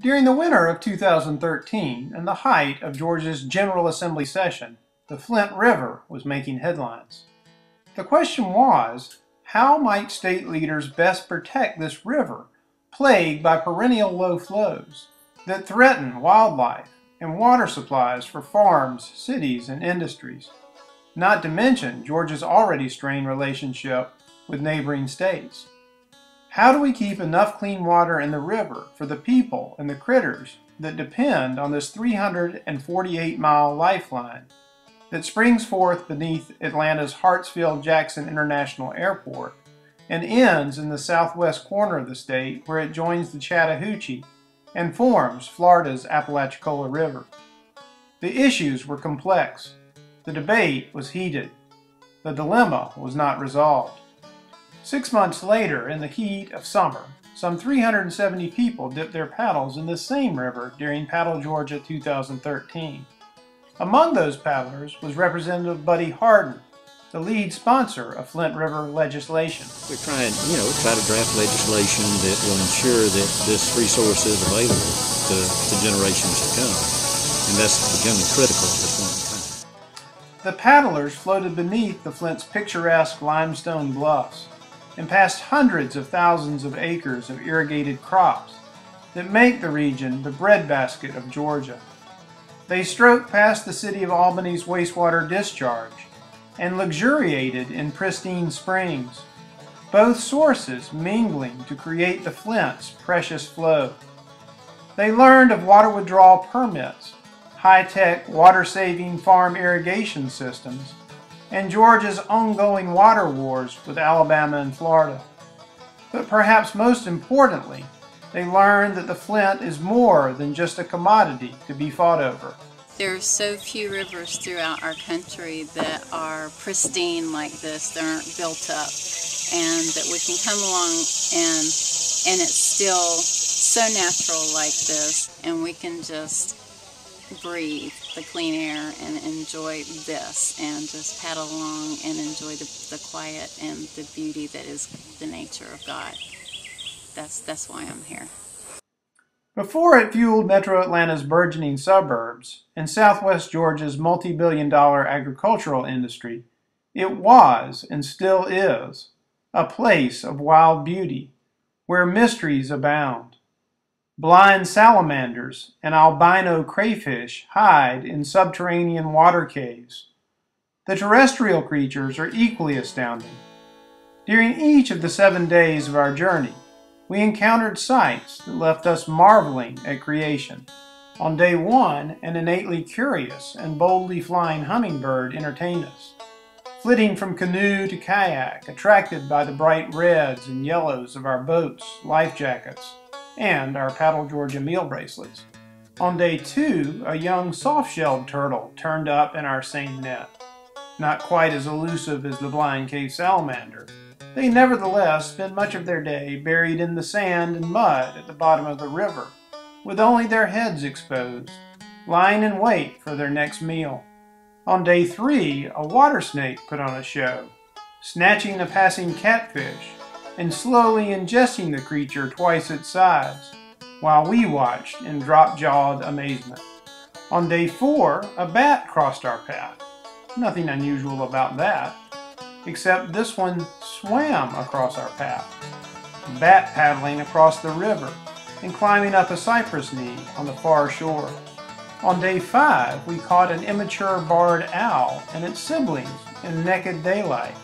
During the winter of 2013, and the height of Georgia's General Assembly session, the Flint River was making headlines. The question was, how might state leaders best protect this river, plagued by perennial low flows, that threaten wildlife and water supplies for farms, cities, and industries? Not to mention Georgia's already strained relationship with neighboring states. How do we keep enough clean water in the river for the people and the critters that depend on this 348-mile lifeline that springs forth beneath Atlanta's Hartsfield-Jackson International Airport and ends in the southwest corner of the state where it joins the Chattahoochee and forms Florida's Apalachicola River? The issues were complex. The debate was heated. The dilemma was not resolved. 6 months later, in the heat of summer, some 370 people dipped their paddles in the same river during Paddle Georgia 2013. Among those paddlers was Representative Buddy Hardin, the lead sponsor of Flint River legislation. We're trying, try to draft legislation that will ensure that this resource is available to generations to come. And that's becoming critical at this point in time. The paddlers floated beneath the Flint's picturesque limestone bluffs and past hundreds of thousands of acres of irrigated crops that make the region the breadbasket of Georgia. They stroked past the city of Albany's wastewater discharge and luxuriated in pristine springs, both sources mingling to create the Flint's precious flow. They learned of water withdrawal permits, high-tech water-saving farm irrigation systems, and Georgia's ongoing water wars with Alabama and Florida. But perhaps most importantly, they learned that the Flint is more than just a commodity to be fought over. There are so few rivers throughout our country that are pristine like this, that aren't built up, and that we can come along and it's still so natural like this, and we can just breathe the clean air and enjoy this and just paddle along and enjoy the quiet and the beauty that is the nature of God. That's why I'm here. Before it fueled Metro Atlanta's burgeoning suburbs and southwest Georgia's multi-billion-dollar agricultural industry, it was, and still is, a place of wild beauty, where mysteries abound. Blind salamanders and albino crayfish hide in subterranean water caves. The terrestrial creatures are equally astounding. During each of the 7 days of our journey, we encountered sights that left us marveling at creation. On day 1, an innately curious and boldly flying hummingbird entertained us, flitting from canoe to kayak, attracted by the bright reds and yellows of our boats, life jackets, and our Paddle Georgia meal bracelets. On day 2, a young soft-shelled turtle turned up in our seine net. Not quite as elusive as the blind cave salamander, they nevertheless spend much of their day buried in the sand and mud at the bottom of the river, with only their heads exposed, lying in wait for their next meal. On day 3, a water snake put on a show, snatching a passing catfish and slowly ingesting the creature twice its size, while we watched in drop-jawed amazement. On day 4, a bat crossed our path. Nothing unusual about that, except this one swam across our path, bat paddling across the river and climbing up a cypress knee on the far shore. On day 5, we caught an immature barred owl and its siblings in naked daylight.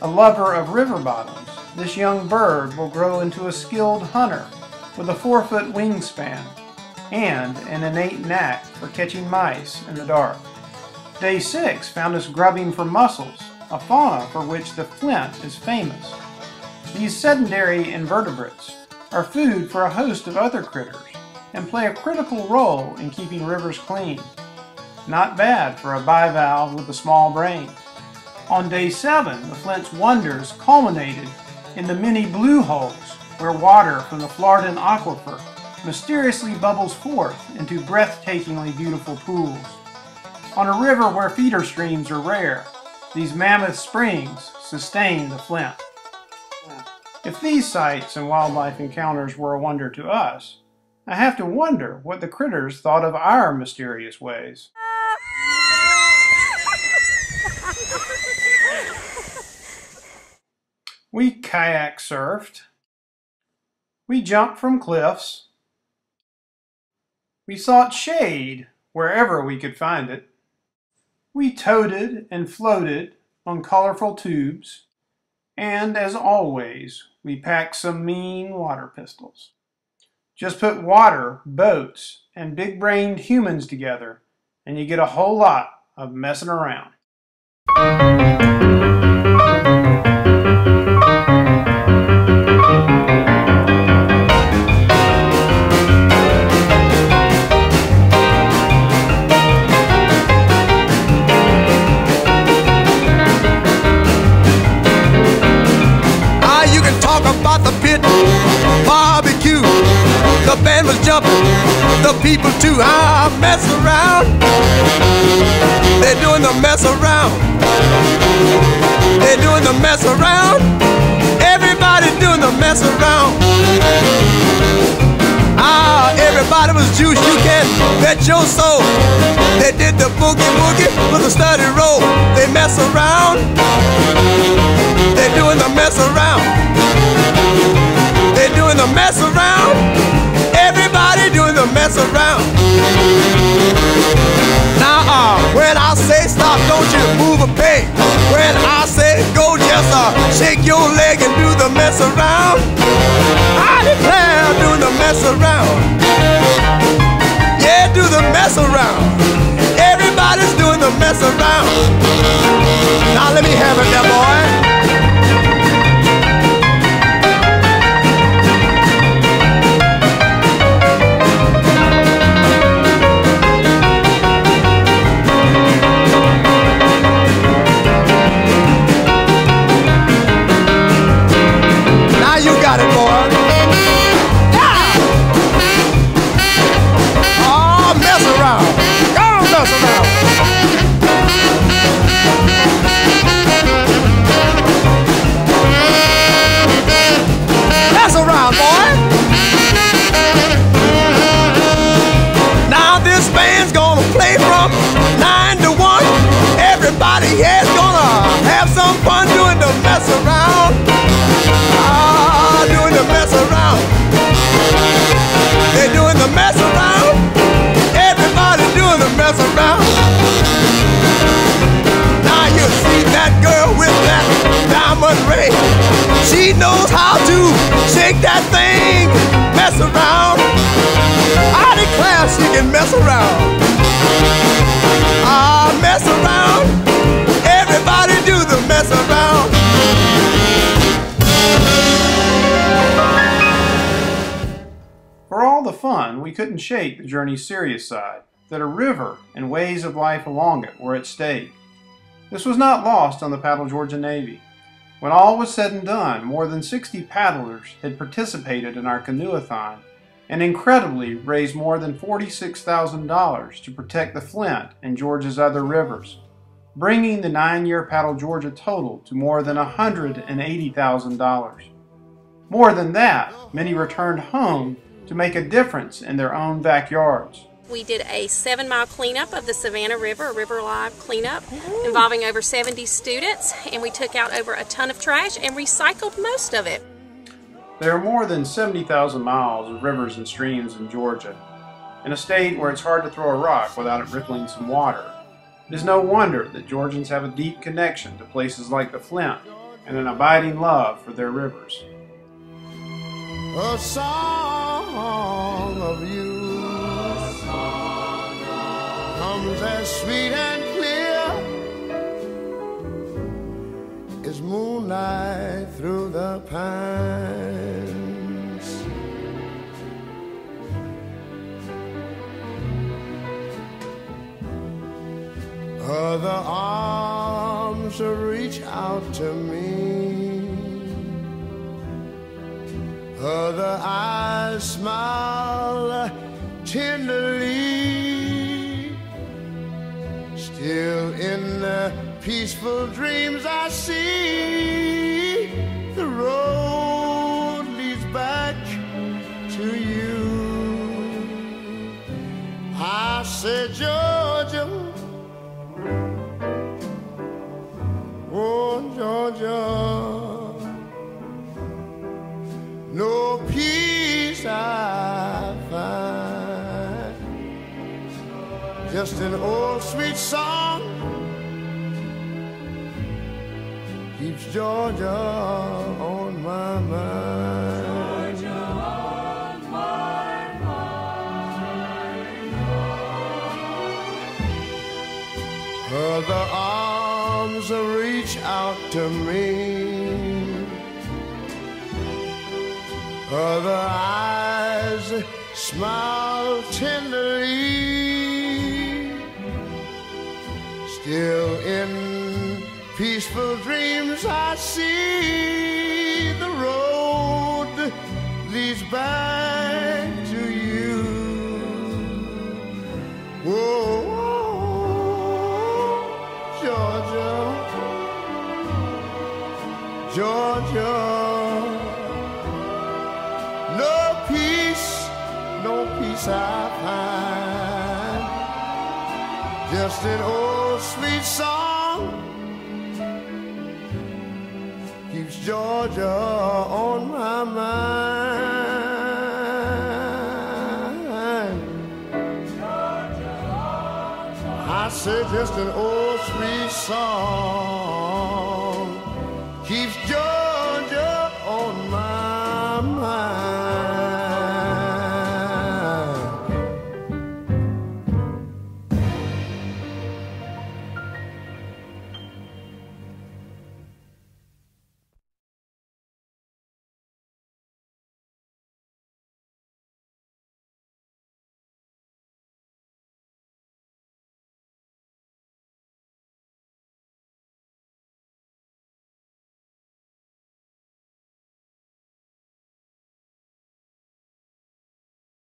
A lover of river bottoms, this young bird will grow into a skilled hunter with a 4-foot wingspan and an innate knack for catching mice in the dark. Day 6 found us grubbing for mussels, a fauna for which the Flint is famous. These sedentary invertebrates are food for a host of other critters and play a critical role in keeping rivers clean. Not bad for a bivalve with a small brain. On day 7, the Flint's wonders culminated in the many blue holes where water from the Floridan aquifer mysteriously bubbles forth into breathtakingly beautiful pools. On a river where feeder streams are rare, these mammoth springs sustain the Flint. If these sights and wildlife encounters were a wonder to us, I have to wonder what the critters thought of our mysterious ways. We kayak surfed. We jumped from cliffs. We sought shade wherever we could find it. We toted and floated on colorful tubes. And as always, we packed some mean water pistols. Just put water, boats, and big-brained humans together, and you get a whole lot of messing around. You can talk about the pit, barbecue. The band was jumping, the people too. Mess around. They're doing the mess around. They're doing the mess around. Everybody doing the mess around. Everybody was juiced, you can bet your soul. They did the boogie woogie with a steady roll. They mess around. They're doing the mess around. They're doing the mess around. Everybody doing the mess around. Now, when I say stop, don't you move a peg. When I say go, just shake your leg and do the mess around. I declare, doing the mess around. Yeah, do the mess around. Everybody's doing the mess around. Now let me have it there, boy. Got it, boy. Yeah. Oh, mess around. Go mess around. Mess around, boy. Now this band's gonna play from 9 to 1. Everybody here's gonna have some fun doing the mess around. Doing the mess around. They're doing the mess around. Everybody doing the mess around. Now you see that girl with that diamond ring. She knows how to shake that thing, mess around. I declare she can mess around. Mess around. Everybody do the mess around. For all the fun, we couldn't shake the journey's serious side, that a river and ways of life along it were at stake. This was not lost on the Paddle Georgia Navy. When all was said and done, more than 60 paddlers had participated in our canoe-a-thon and incredibly raised more than $46,000 to protect the Flint and Georgia's other rivers, bringing the 9-year Paddle Georgia total to more than $180,000. More than that, many returned home to make a difference in their own backyards. We did a 7-mile cleanup of the Savannah River, a River Live cleanup, involving over 70 students, and we took out over a ton of trash and recycled most of it. There are more than 70,000 miles of rivers and streams in Georgia, in a state where it's hard to throw a rock without it rippling some water. It is no wonder that Georgians have a deep connection to places like the Flint and an abiding love for their rivers. A song of you comes as sweet and clear as moonlight through the pines. Other arms reach out to me. Other eyes smile tenderly. Still in the peaceful dreams I see, the road leads back to you. said, Georgia, oh, Georgia, no peace I find, just an old sweet song keeps Georgia on my mind. Georgia on my mind. Her arms reach out to me, her eyes smile tenderly, still in peaceful dreams I see the road leads back to you. Whoa, Georgia, Georgia, no peace I find, just an old sweet song keeps Georgia on my mind. Georgia on my I said just an old sweet song keeps Georgia